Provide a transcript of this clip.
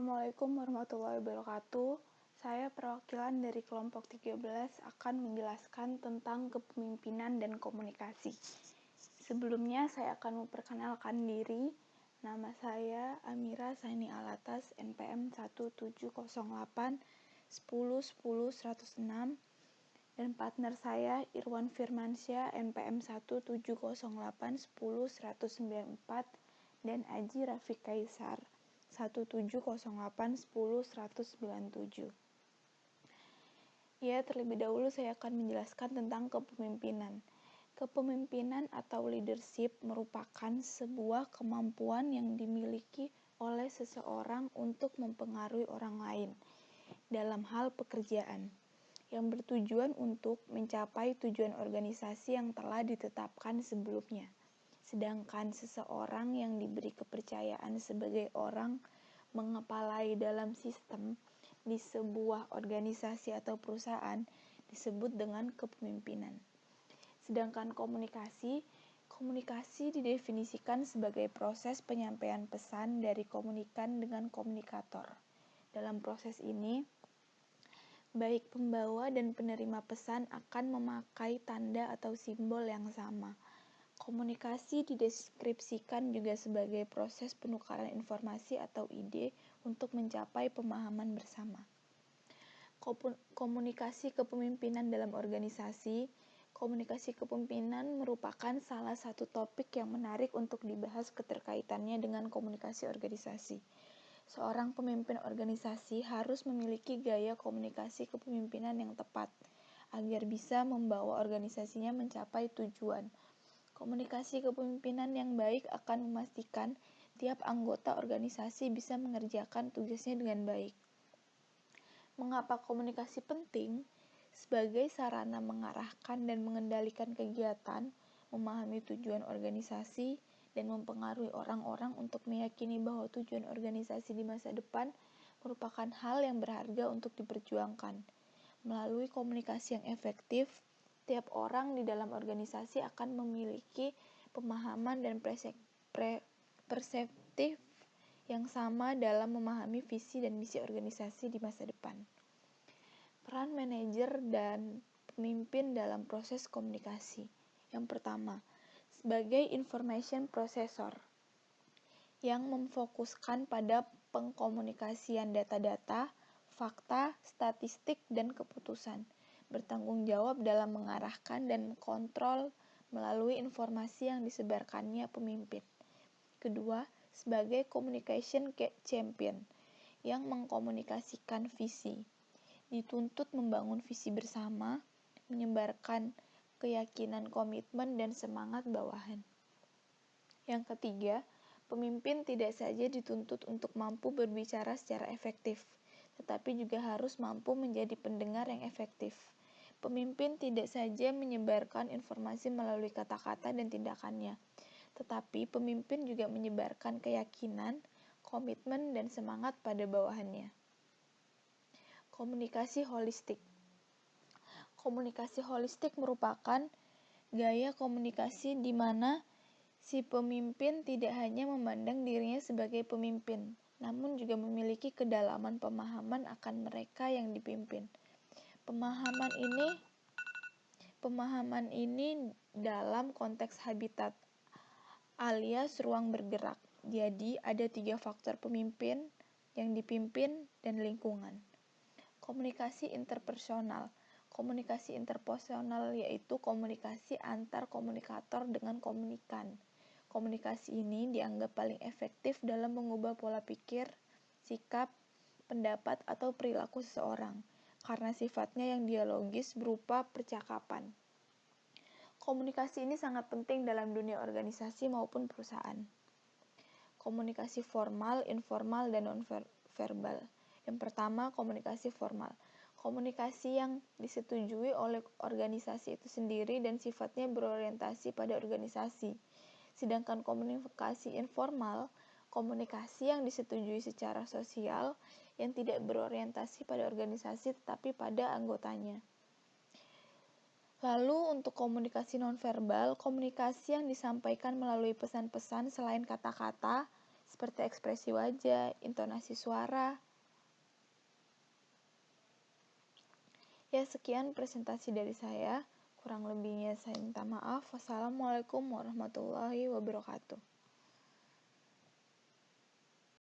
Assalamualaikum warahmatullahi wabarakatuh. Saya perwakilan dari kelompok 13 akan menjelaskan tentang kepemimpinan dan komunikasi. Sebelumnya saya akan memperkenalkan diri. Nama saya Amira Saini Alatas, NPM 1708 10 10 106, dan partner saya Irwan Firmansyah, NPM 1708 10 194, dan Aji Rafiq Kaisar 1708 10 197. Ya, terlebih dahulu saya akan menjelaskan tentang kepemimpinan. Kepemimpinan atau leadership merupakan sebuah kemampuan yang dimiliki oleh seseorang untuk mempengaruhi orang lain dalam hal pekerjaan, yang bertujuan untuk mencapai tujuan organisasi yang telah ditetapkan sebelumnya. Sedangkan seseorang yang diberi kepercayaan sebagai orang mengepalai dalam sistem di sebuah organisasi atau perusahaan disebut dengan kepemimpinan. Sedangkan komunikasi didefinisikan sebagai proses penyampaian pesan dari komunikan dengan komunikator. Dalam proses ini, baik pembawa dan penerima pesan akan memakai tanda atau simbol yang sama. Komunikasi dideskripsikan juga sebagai proses penukaran informasi atau ide untuk mencapai pemahaman bersama. Komunikasi kepemimpinan dalam organisasi. Komunikasi kepemimpinan merupakan salah satu topik yang menarik untuk dibahas keterkaitannya dengan komunikasi organisasi. Seorang pemimpin organisasi harus memiliki gaya komunikasi kepemimpinan yang tepat agar bisa membawa organisasinya mencapai tujuan. Komunikasi kepemimpinan yang baik akan memastikan tiap anggota organisasi bisa mengerjakan tugasnya dengan baik. Mengapa komunikasi penting? Sebagai sarana mengarahkan dan mengendalikan kegiatan, memahami tujuan organisasi, dan mempengaruhi orang-orang untuk meyakini bahwa tujuan organisasi di masa depan merupakan hal yang berharga untuk diperjuangkan. Melalui komunikasi yang efektif, tiap orang di dalam organisasi akan memiliki pemahaman dan perseptif yang sama dalam memahami visi dan misi organisasi di masa depan. Peran manajer dan pemimpin dalam proses komunikasi. Yang pertama, sebagai information processor yang memfokuskan pada pengkomunikasian data-data, fakta, statistik, dan keputusan. Bertanggung jawab dalam mengarahkan dan mengkontrol melalui informasi yang disebarkannya pemimpin. Kedua, sebagai communication champion yang mengkomunikasikan visi. Dituntut membangun visi bersama, menyebarkan keyakinan, komitmen, dan semangat bawahan. Yang ketiga, pemimpin tidak saja dituntut untuk mampu berbicara secara efektif, tetapi juga harus mampu menjadi pendengar yang efektif. Pemimpin tidak saja menyebarkan informasi melalui kata-kata dan tindakannya, tetapi pemimpin juga menyebarkan keyakinan, komitmen, dan semangat pada bawahannya. Komunikasi holistik. Komunikasi holistik merupakan gaya komunikasi di mana si pemimpin tidak hanya memandang dirinya sebagai pemimpin, namun juga memiliki kedalaman pemahaman akan mereka yang dipimpin. Pemahaman ini dalam konteks habitat alias ruang bergerak. Jadi ada 3 faktor pemimpin, yang dipimpin, dan lingkungan. Komunikasi interpersonal. Komunikasi interpersonal yaitu komunikasi antar komunikator dengan komunikan. Komunikasi ini dianggap paling efektif dalam mengubah pola pikir, sikap, pendapat, atau perilaku seseorang, karena sifatnya yang dialogis berupa percakapan. Komunikasi ini sangat penting dalam dunia organisasi maupun perusahaan. Komunikasi formal, informal, dan non-verbal. Yang pertama, komunikasi formal. Komunikasi yang disetujui oleh organisasi itu sendiri dan sifatnya berorientasi pada organisasi. Sedangkan komunikasi informal, komunikasi yang disetujui secara sosial yang tidak berorientasi pada organisasi tetapi pada anggotanya. Lalu untuk komunikasi nonverbal, komunikasi yang disampaikan melalui pesan-pesan selain kata-kata seperti ekspresi wajah, intonasi suara. Ya, sekian presentasi dari saya. Kurang lebihnya saya minta maaf. Wassalamualaikum warahmatullahi wabarakatuh.